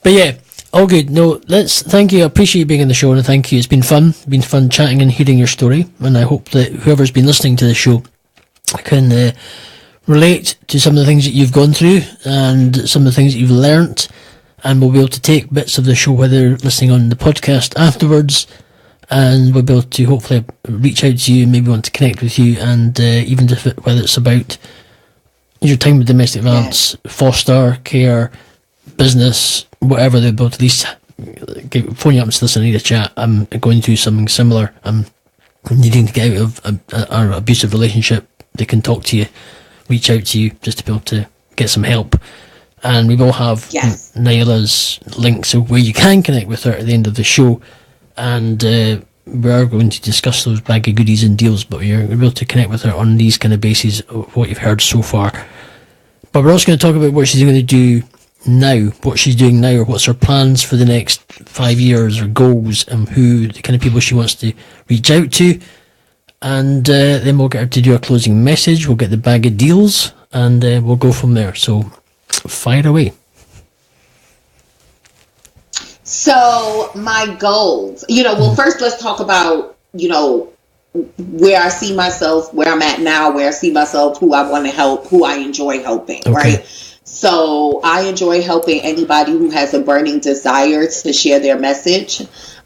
But yeah. All good. No, thank you. I appreciate you being on the show, and thank you. It's been fun. It's been fun chatting and hearing your story, and I hope that whoever's been listening to the show can relate to some of the things that you've gone through and some of the things that you've learnt, and we'll be able to take bits of the show, whether listening on the podcast afterwards, and we'll be able to hopefully reach out to you, maybe want to connect with you, and even whether it's about your time with domestic violence, foster care, business, whatever, they'll be able to at least phone you up and say, listen, I need a chat, I'm going through something similar, I'm needing to get out of an abusive relationship. They can talk to you, reach out to you, just to be able to get some help. And we will have Nyala's links of where you can connect with her at the end of the show, and we are going to discuss those bag of goodies and deals, but you're able to connect with her on these kind of bases of what you've heard so far. But we're also going to talk about what she's going to do now, what she's doing now, or what's her plans for the next 5 years, or goals, and who the kind of people she wants to reach out to. And then we'll get her to do a closing message, we'll get the bag of deals, and we'll go from there. So fire away. So my goals, well, first let's talk about, where I see myself, where I'm at now, where I see myself, who I want to help, who I enjoy helping, right? So I enjoy helping anybody who has a burning desire to share their message.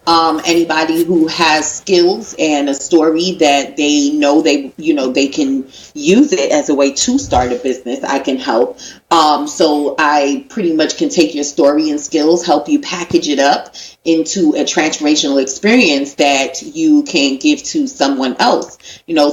Anybody who has skills and a story that they know they can use it as a way to start a business, I can help. So I pretty much can take your story and skills, help you package it up into a transformational experience that you can give to someone else.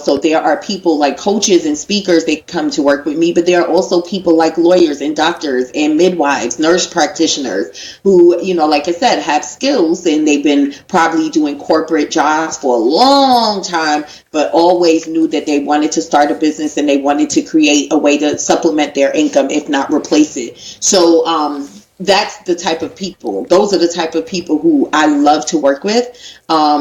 So there are people like coaches and speakers that come to work with me, but there are also people like lawyers and doctors and midwives, nurse practitioners who, like I said, have skills, and they've been probably doing corporate jobs for a long time, but always knew that they wanted to start a business and they wanted to create a way to supplement their income, if not replace it. So that's the type of people. Those are the type of people who I love to work with.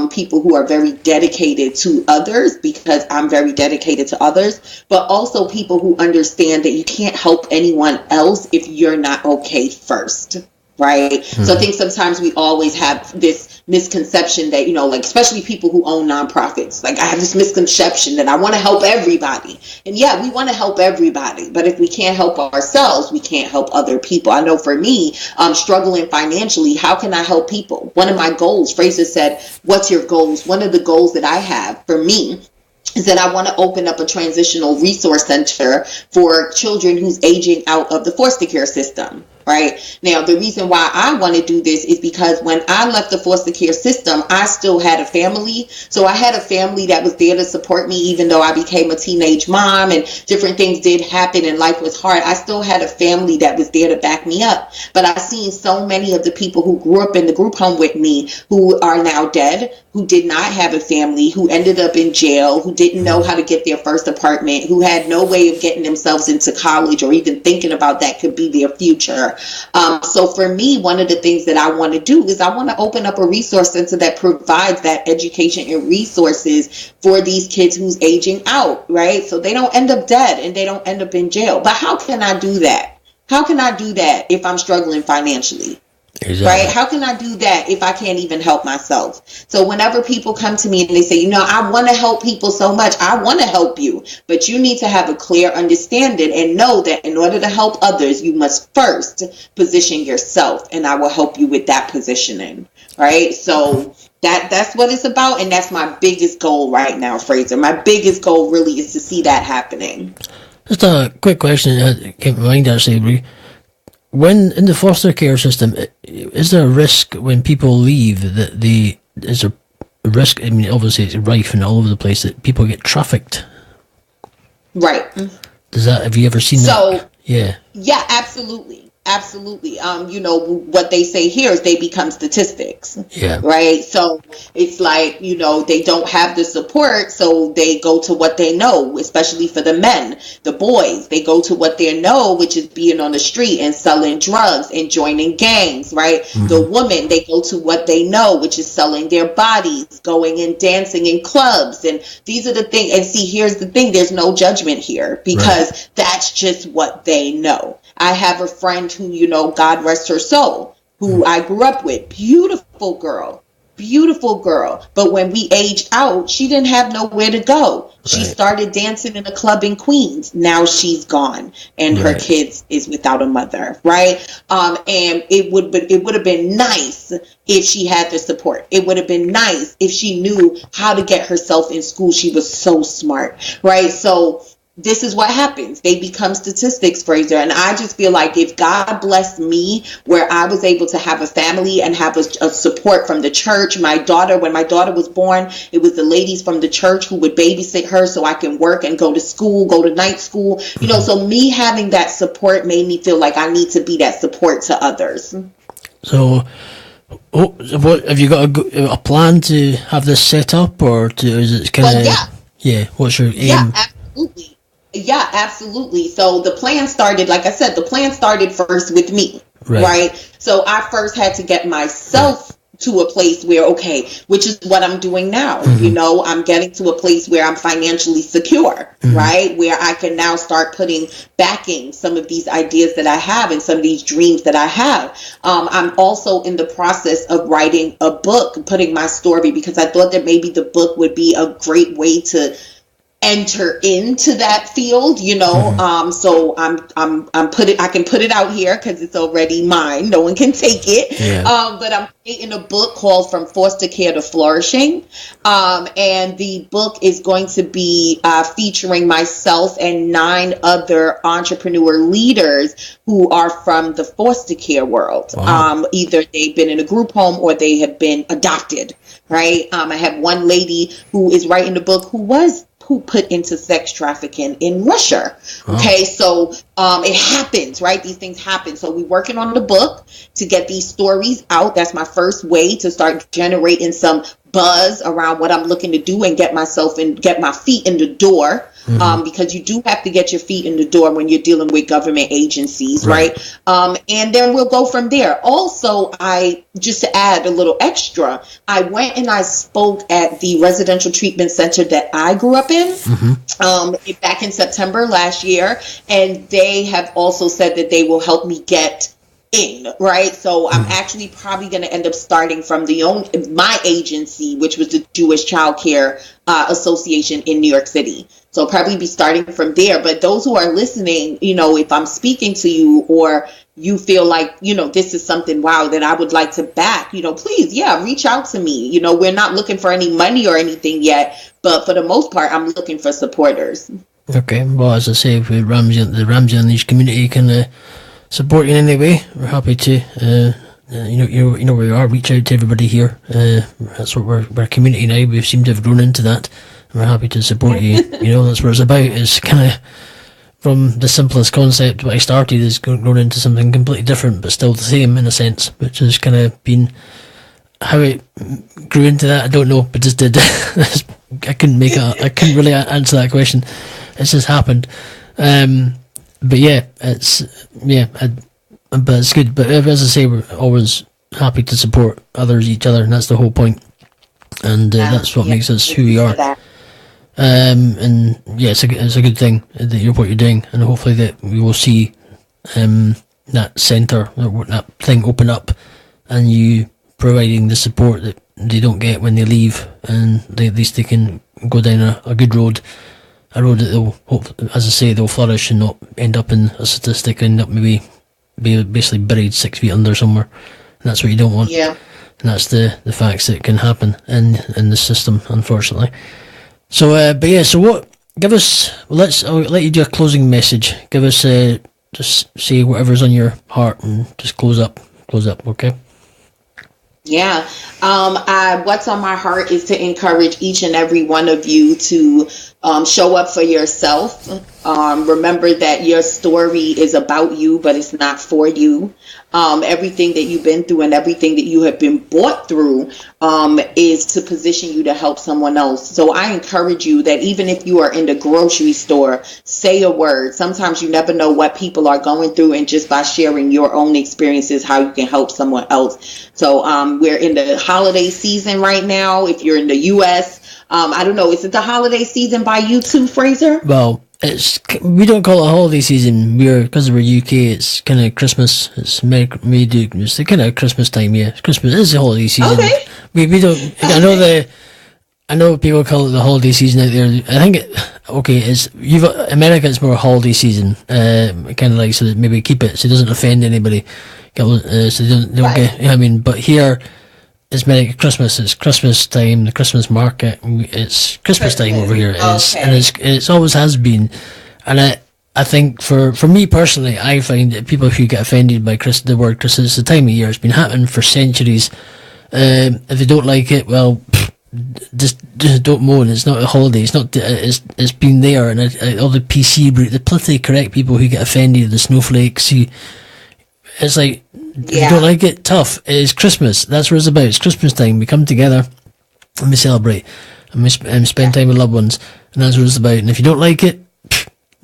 People who are very dedicated to others, because I'm very dedicated to others, but also people who understand that you can't help anyone else if you're not okay first. Right. So I think sometimes we always have this misconception that, especially people who own nonprofits, I have this misconception that I want to help everybody. And yeah, we want to help everybody. But if we can't help ourselves, we can't help other people. I know for me, struggling financially, how can I help people? One of my goals, Fraser said, what's your goals? One of the goals that I have for me is that I want to open up a transitional resource center for children who's aging out of the foster care system. right? Now, the reason why I want to do this is because when I left the foster care system, I still had a family. So I had a family that was there to support me, even though I became a teenage mom and different things did happen and life was hard. I still had a family that was there to back me up. But I've seen so many of the people who grew up in the group home with me who are now dead, who did not have a family, who ended up in jail, who didn't know how to get their first apartment, who had no way of getting themselves into college or even thinking about that could be their future. So for me, one of the things that I want to do is I want to open up a resource center that provides that education and resources for these kids who's aging out, right? So they don't end up dead and they don't end up in jail. But how can I do that? How can I do that if I'm struggling financially? Exactly. Right? How can I do that if I can't even help myself? So whenever people come to me and they say, I want to help people so much, I want to help you, but you need to have a clear understanding and know that in order to help others, you must first position yourself, and I will help you with that positioning. Right? So that's what it's about, and that's my biggest goal right now, Fraser. My biggest goal really is to see that happening. Just a quick question that came to mind actually. When in the foster care system, is there a risk when people leave is there a risk? I mean, obviously it's rife and all over the place that people get trafficked. Right. Have you ever seen that? Yeah. Yeah, absolutely. Absolutely. What they say here is they become statistics. Yeah. Right. So it's like, they don't have the support. So they go to what they know, especially for the men, the boys, they go to what they know, which is being on the street and selling drugs and joining gangs. Right. Mm-hmm. The women, they go to what they know, which is selling their bodies, going and dancing in clubs. And these are the things. And see, here's the thing. There's no judgment here because that's just what they know. I have a friend who, God rest her soul, who I grew up with. Beautiful girl. But when we aged out, she didn't have nowhere to go. Right. She started dancing in a club in Queens. Now she's gone and her kids is without a mother. Right. And it would have been nice if she had the support. It would have been nice if she knew how to get herself in school. She was so smart. Right. So this is what happens. They become statistics, Fraser. And I just feel like if God blessed me where I was able to have a family and have a support from the church, when my daughter was born, it was the ladies from the church who would babysit her so I can work and go to school, go to night school. So me having that support made me feel like I need to be that support to others. So what have you got a plan to have this set up, or is it kind of what's your aim? Yeah, absolutely. Yeah, absolutely. So the plan started, like I said, first with me, right? So I first had to get myself to a place where, which is what I'm doing now. Mm-hmm. I'm getting to a place where I'm financially secure, right? Where I can now start backing some of these ideas that I have and some of these dreams that I have. I'm also in the process of writing a book, putting my story, because I thought that maybe the book would be a great way to enter into that field, so I can put it out here because it's already mine. No one can take it. But I'm creating a book called From Foster Care to Flourishing. And the book is going to be featuring myself and 9 other entrepreneur leaders who are from the foster care world. Wow. Either they've been in a group home or they have been adopted, right? I have one lady who is writing the book who put into sex trafficking in Russia. Okay, so it happens, right? These things happen. So we're working on the book to get these stories out. That's my first way to start generating some buzz around what I'm looking to do and get my feet in the door. Because you do have to get your feet in the door when you're dealing with government agencies, right? And then we'll go from there. Also, just to add a little extra, I went and I spoke at the residential treatment center that I grew up in back in September last year, and they have also said that they will help me get in, right? So I'm actually probably going to end up starting from my agency, which was the Jewish Child Care Association in New York City. So I'll probably be starting from there. But those who are listening, if I'm speaking to you or you feel like, this is something, that I would like to back, please, reach out to me. We're not looking for any money or anything yet, but for the most part, I'm looking for supporters. Okay. Well, as I say, with the Ramsay Unleashed community kind of support you in any way, we're happy to. You know where you are. Reach out to everybody here. That's what we're a community now. We seem to have grown into that, and we're happy to support you. That's what it's about. It's kind of from the simplest concept what I started is grown into something completely different, but still the same in a sense, which has kind of been how it grew into that. I don't know, but just did. I couldn't really answer that question. It's just happened. But yeah, but it's good. But as I say, we're always happy to support each other, and that's the whole point. And that's what makes us who we are. And yeah, it's a good thing that what you're doing, and hopefully that we will see that centre, that thing open up, and you providing the support that they don't get when they leave, and at least they can go down a good road. A road that they'll, as I say, they'll flourish and not end up in a statistic, end up maybe be basically buried 6 feet under somewhere. And that's what you don't want. Yeah. And that's the facts that can happen in the system, unfortunately. So, but yeah, so what, I'll let you do a closing message. Give us, just say whatever's on your heart and just close up, okay? Yeah. What's on my heart is to encourage each and every one of you to show up for yourself. Remember that your story is about you, but it's not for you. Everything that you've been through and everything that you have been brought through is to position you to help someone else. So I encourage you that even if you are in the grocery store, say a word. Sometimes you never know what people are going through, and just by sharing your own experiences, how you can help someone else. So we're in the holiday season right now. If you're in the U.S., I don't know, is it the holiday season by you too, Fraser? Well, we don't call it a holiday season. Because we're UK, it's kind of Christmas. It's it's the kind of Christmas time. Yeah, Christmas is the holiday season. Okay. We don't. Okay. I know people call it the holiday season out there. I think America. It's more holiday season. Kind of like so that maybe keep it so it doesn't offend anybody. So they don't Right. get. But here. It's like Christmas. It's Christmas time. The Christmas market. It's Christmas time over here. And it's always has been. And I think for me personally, I find that people who get offended by the word Christmas, it's the time of year. It's been happening for centuries. If they don't like it, well, just don't moan. It's not a holiday. It's not. It's been there, and all the PC, the politically correct people who get offended, the snowflakes. It's like. If you don't like it, tough. It is Christmas. That's what it's about. It's Christmas time. We come together and we celebrate and we spend time with loved ones, and that's what it's about. And if you don't like it,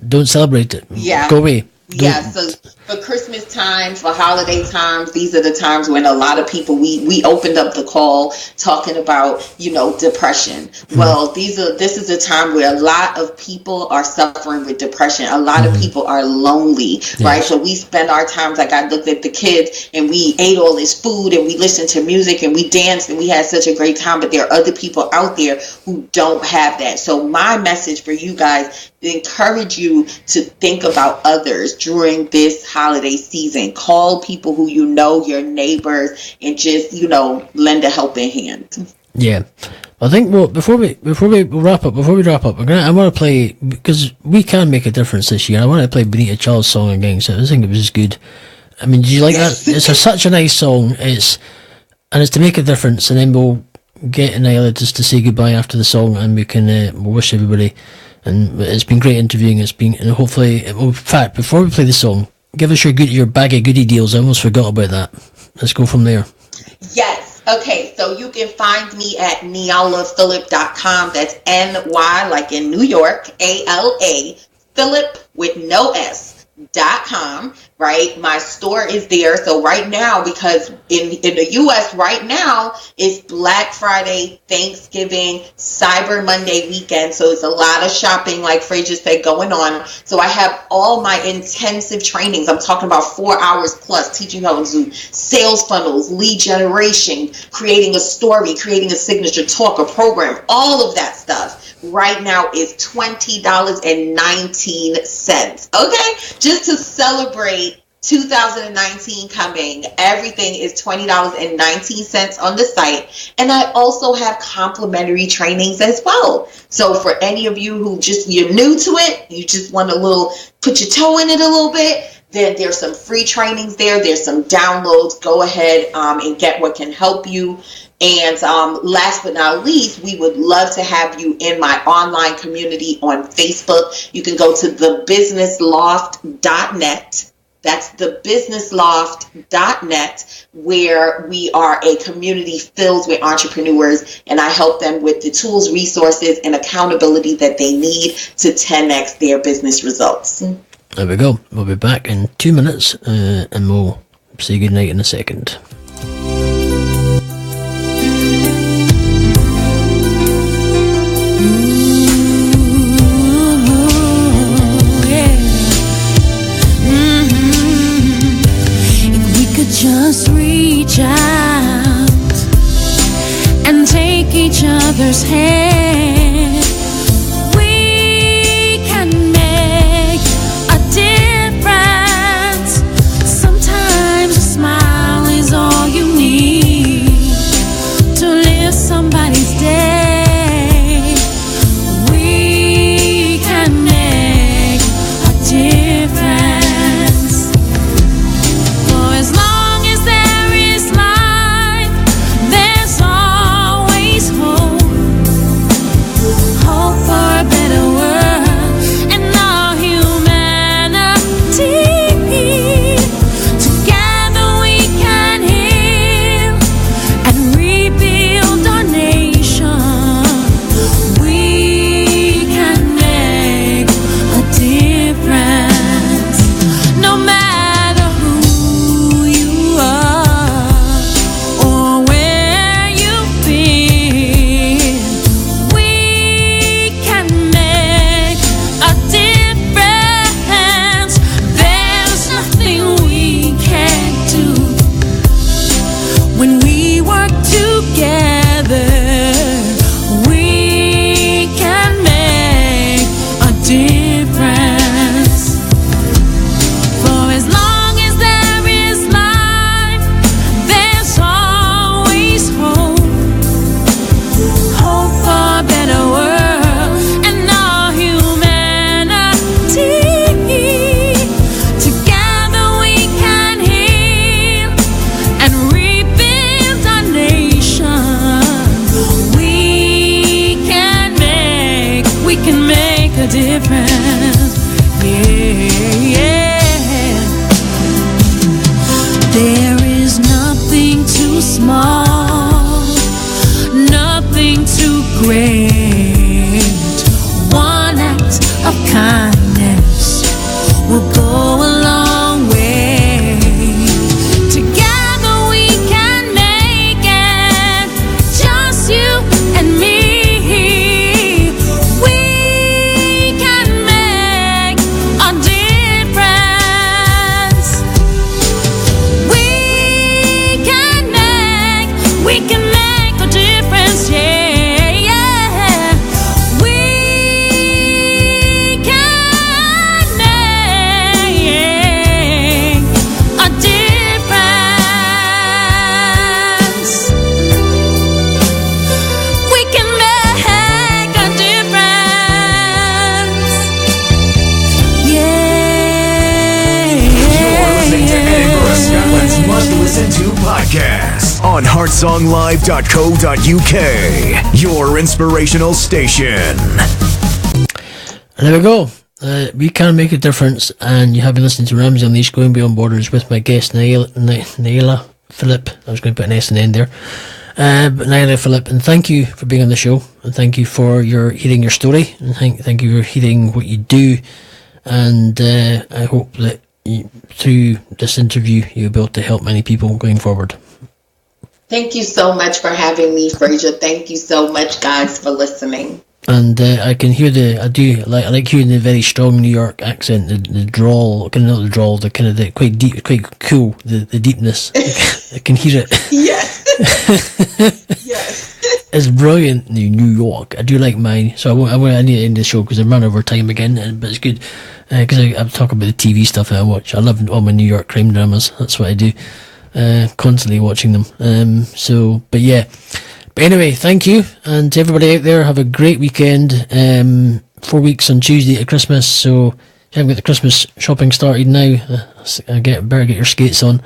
don't celebrate it. Yeah. Go away. Yeah, so for Christmas times, for holiday times, these are the times when a lot of people, we opened up the call talking about, depression. Well, this is a time where a lot of people are suffering with depression. A lot of people are lonely, right? So we spend our times, like I looked at the kids and we ate all this food and we listened to music and we danced and we had such a great time, but there are other people out there who don't have that. So my message for you guys, encourage you to think about others during this holiday season. Call people who you know, your neighbors, and just lend a helping hand. Yeah, I think before we wrap up, I want to play, because we can make a difference this year. I want to play Benita Child's song again. So I think it was good. I mean, did you like that? It's such a nice song. It's to make a difference, and then we'll get Nyala just to say goodbye after the song, and we can we'll wish everybody. And it's been great interviewing. And hopefully, in fact, before we play the song, give us your bag of goodie deals. I almost forgot about that. Let's go from there. Yes. Okay. So you can find me at nyalaphillip.com. That's NY, like in New York, ALA, Phillip with no S.com. Right, my store is there. So right now, because in the U.S. right now is Black Friday, Thanksgiving, Cyber Monday weekend. So it's a lot of shopping, like Fraser said, going on. So I have all my intensive trainings. I'm talking about 4 hours plus, teaching how to do sales funnels, lead generation, creating a story, creating a signature talk, a program, all of that stuff. Right now is $20.19. Okay, just to celebrate 2019 coming, everything is $20.19 on the site, and I also have complimentary trainings as well. So for any of you who you're new to it, you just want put your toe in it a little bit, then there's some free trainings there. There's some downloads. Go ahead and get what can help you. And last but not least, we would love to have you in my online community on Facebook. You can go to thebusinessloft.net. That's thebusinessloft.net, where we are a community filled with entrepreneurs, and I help them with the tools, resources, and accountability that they need to 10x their business results. There we go. We'll be back in 2 minutes, and we'll say goodnight in a second. Just reach out and take each other's hand. We can make a difference. Sometimes a smile is all you need to lift somebody's day. We can make a difference. For as long on heartsonglive.co.uk, your inspirational station. And there we go. We can make a difference, and you have been listening to Ramsay Unleashed, Going Beyond Borders, with my guest Nyala Phillip. I was going to put an S and N there. But Nyala Phillip, and thank you for being on the show, and thank you for hearing your story, and thank you for hearing what you do, and I hope that through this interview you'll be able to help many people going forward. Thank you so much for having me, Fraser. Thank you so much, guys, for listening. And I can hear I like hearing the very strong New York accent, the drawl, kind of not the drawl, the kind of the quite deep, quite cool, the deepness. I can hear it. Yes. Yes. It's brilliant, New York. I do like mine, so I need to end the show because I've run over time again, but it's good because I talk about the TV stuff that I watch. I love all my New York crime dramas. That's what I do. Constantly watching them. But anyway, thank you, and to everybody out there, have a great weekend. 4 weeks on Tuesday to Christmas, so you haven't got the Christmas shopping started now, better get your skates on.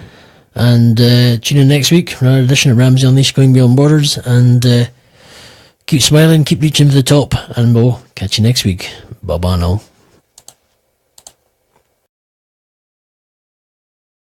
And tune in next week for another edition of Ramsay Unleashed, Going Beyond Borders. And keep smiling, keep reaching for the top, and we'll catch you next week. Bye-bye now.